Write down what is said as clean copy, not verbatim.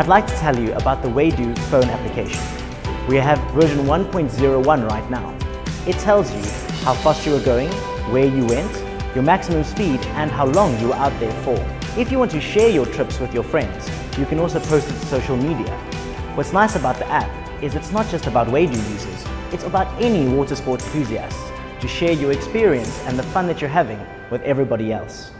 I'd like to tell you about the Waydoo phone application. We have version 1.01 right now. It tells you how fast you were going, where you went, your maximum speed and how long you were out there for. If you want to share your trips with your friends, you can also post it to social media. What's nice about the app is it's not just about Waydoo users, it's about any water sport enthusiasts to share your experience and the fun that you're having with everybody else.